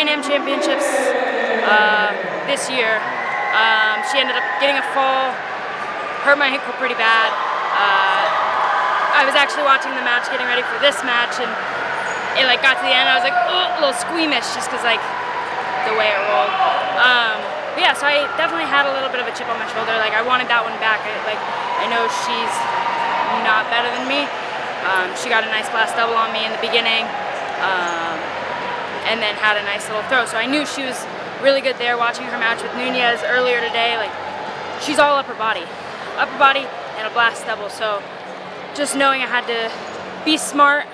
Pan Am Championships this year. She ended up getting a fall, hurt my ankle pretty bad. I was actually watching the match, getting ready for this match, and it like got to the end. I was like, oh, a little squeamish, just because like the way it rolled. But yeah, so I definitely had a little bit of a chip on my shoulder. Like I wanted that one back. I know she's not better than me. She got a nice blast double on me in the beginning, and then had a nice little throw. So I knew she was really good there. Watching her match with Nunez earlier today, like she's all upper body and a blast double. So just knowing I had to be smart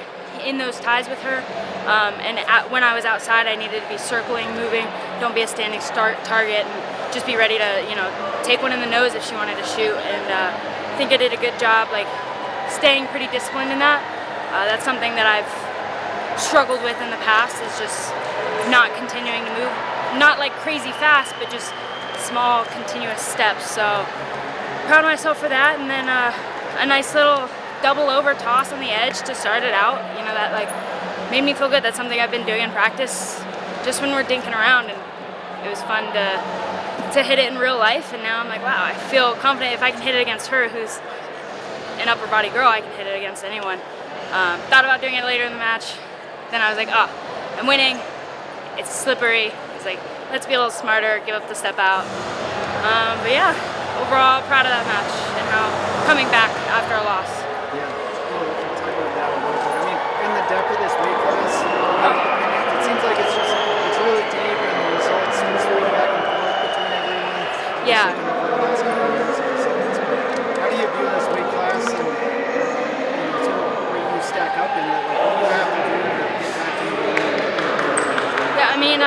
in those ties with her, and when I was outside, I needed to be circling, moving. Don't be a standing start target, and just be ready to, you know, take one in the nose if she wanted to shoot. And I think I did a good job, like staying pretty disciplined in that. That's something that I've struggled with in the past, is just not continuing to move, not like crazy fast, but just small, continuous steps. So proud of myself for that. And then a nice little double over toss on the edge to start it out. You know, that like made me feel good. That's something I've been doing in practice just when we're dinking around, and it was fun to hit it in real life. And now I'm like, wow, I feel confident if I can hit it against her, who's an upper body girl, I can hit it against anyone. Thought about doing it later in the match. Then I was like, oh, I'm winning. It's slippery. It's like, let's be a little smarter, give up the step out. But yeah, overall proud of that match and how coming back after a loss. Yeah, we'll talk about that a little bit. I mean, in the depth of this weight class, it seems like it's really deep, and the results swing back and forth between everyone. Yeah. How do you view this weight class, and sort of where you stack up in it? Like, what do you have to do to get back to the Yeah, I mean,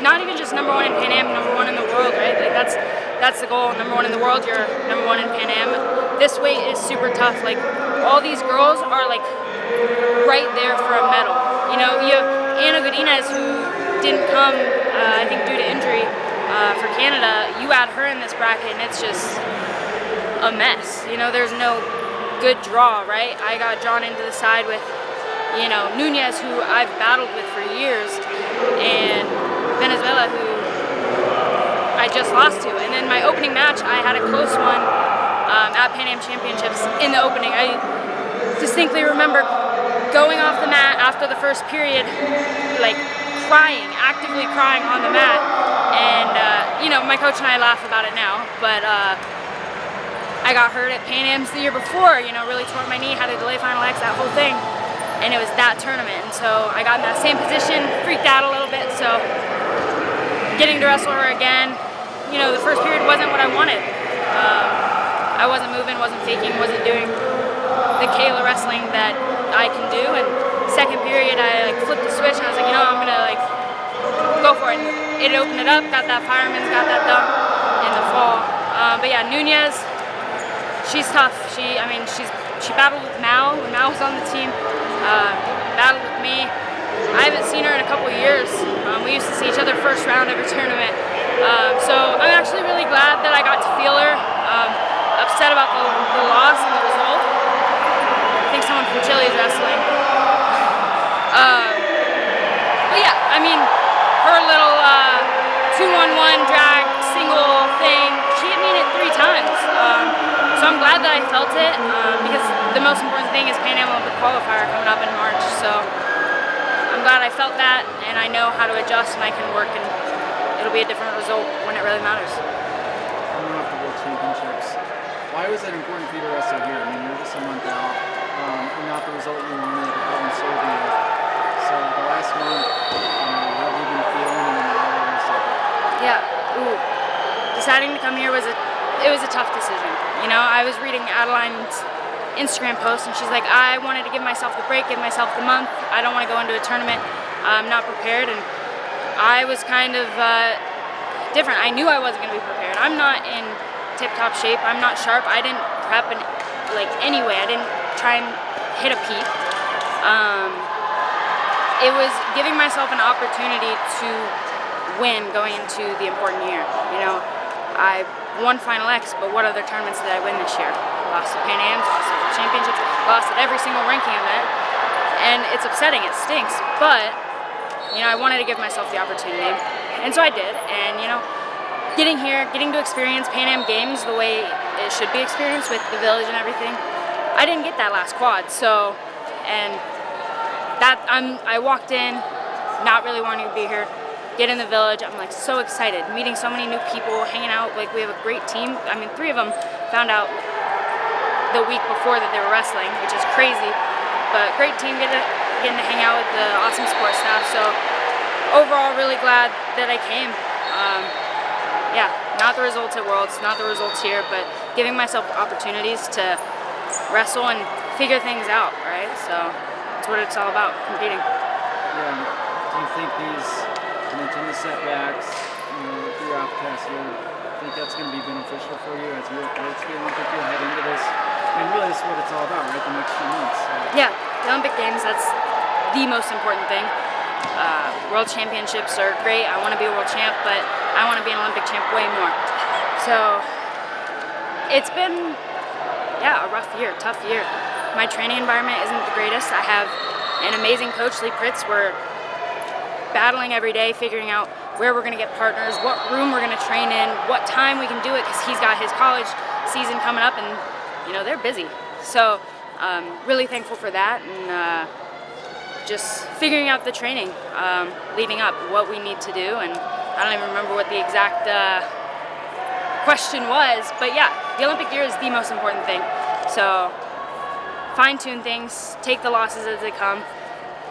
not even just number one in Pan Am, number one in the world, right? Like that's the goal. Number one in the world, you're number one in Pan Am. This weight is super tough. Like all these girls are like right there for a medal. You know, you have Ana Godinez, who didn't come, I think due to injury for Canada. You add her in this bracket, and it's just a mess. You know, there's no good draw, right? I got drawn into the side with, you know, Nunez, who I've battled with for years, and Venezuela, who I just lost to. And then my opening match, I had a close one at Pan Am Championships in the opening. I distinctly remember going off the mat after the first period, like crying, actively crying on the mat. And, you know, my coach and I laugh about it now, but I got hurt at Pan Am's the year before, you know, really tore my knee, had to delay final X, that whole thing. And it was that tournament. And so I got in that same position, freaked out a little bit. So getting to wrestle her again, you know, the first period wasn't what I wanted. I wasn't moving, wasn't faking, wasn't doing the Kayla wrestling that I can do. And second period, I like flipped the switch, and I was like, you know, I'm gonna like go for it. And it opened it up, got that fireman's, got that dump in the fall. But yeah, Nunez, she's tough. She battled with Mal when Mal was on the team. Battled with me. I haven't seen her in a couple years. We used to see each other first round every tournament. So I'm actually really glad that I got to feel her. Upset about the loss and the result. I think someone from Chile is wrestling. But yeah, I mean, her little 2-1-1 drag single thing, she hit me in it 3 times. So I'm glad that I felt it, because the most important thing is Pan Am Olympic qualifier coming up in March. So I'm glad I felt that, and I know how to adjust, and I can work, and it'll be a different result when it really matters. Coming off the World Championships, why was it important for you to wrestle here? I mean, you're just a month out, and not the result you wanted out in Serbia. So the last month, how have you been feeling, and then why wrestle? Yeah, deciding to come here was a tough decision. You know, I was reading Adeline's Instagram post, and she's like, I wanted to give myself the break, give myself the month. I don't want to go into a tournament not prepared, and I was kind of different. I knew I wasn't going to be prepared. I'm not in tip-top shape. I'm not sharp. I didn't prep in like any way. I didn't try and hit a peak. It was giving myself an opportunity to win going into the important year. You know, I won Final X, but what other tournaments did I win this year? Lost at Pan Am's, lost at the championships, lost at every single ranking event, and it's upsetting, it stinks, but I wanted to give myself the opportunity, and so I did. And getting here, getting to experience Pan Am Games the way it should be experienced with the village and everything, I didn't get that last quad. So, and I walked in, not really wanting to be here. Get in the village, I'm like so excited, meeting so many new people, hanging out. Like, we have a great team. I mean, 3 of them found out the week before that they were wrestling, which is crazy. But great team, getting to hang out with the awesome support staff. So overall, really glad that I came. Yeah, not the results at Worlds, not the results here, but giving myself opportunities to wrestle and figure things out, right? So that's what it's all about, competing. Yeah. Do you think these mentioned the setbacks, throughout the past year, I think that's going to be beneficial for you as you approach the Olympic year, head into this? I mean, really, this is what it's all about, right? The next few months. So. Yeah, the Olympic Games, that's the most important thing. World Championships are great. I want to be a world champ, but I want to be an Olympic champ way more. So it's been, a rough year, tough year. My training environment isn't the greatest. I have an amazing coach, Lee Pritz. We're battling every day, figuring out where we're going to get partners, what room we're going to train in, what time we can do it, because he's got his college season coming up, and they're busy. So really thankful for that, and just figuring out the training leading up, what we need to do. And I don't even remember what the exact question was, but yeah, the Olympic year is the most important thing. So fine-tune things, take the losses as they come,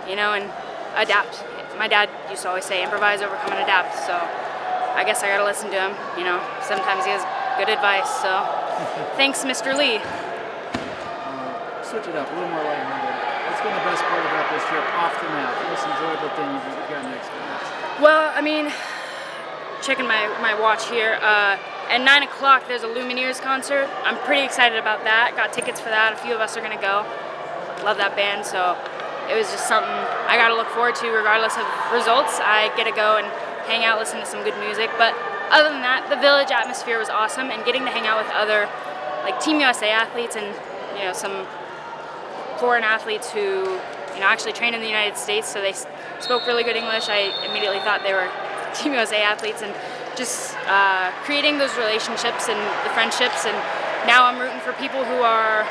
and adapt. My dad used to always say, improvise, overcome, and adapt. So I guess I gotta listen to him. Sometimes he has good advice. So thanks, Mr. Lee. Switch it up, a little more lighthearted. What's been the best part about this trip off the mat? The most enjoyable thing you've gotten to experience? Well, I mean, checking my watch here. At 9 o'clock, there's a Lumineers concert. I'm pretty excited about that. Got tickets for that. A few of us are gonna go. Love that band, so it was just something I got to look forward to regardless of results. I get to go and hang out, listen to some good music. But other than that, the village atmosphere was awesome, and getting to hang out with other Team USA athletes and some foreign athletes who actually train in the United States, so they spoke really good English. I immediately thought they were Team USA athletes, and just creating those relationships and the friendships. And now I'm rooting for people who are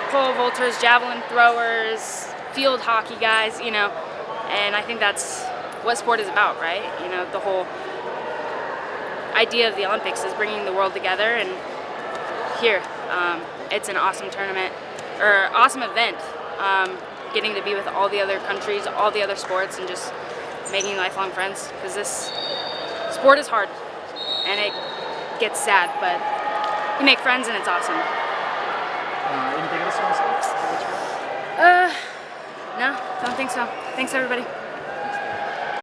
pole vaulters, javelin throwers, field hockey guys, and I think that's what sport is about, right? The whole idea of the Olympics is bringing the world together, and here, it's an awesome tournament, or awesome event, getting to be with all the other countries, all the other sports, and just making lifelong friends, because this sport is hard, and it gets sad, but you make friends, and it's awesome. Anything else you want to say? No, don't think so. Thanks, everybody.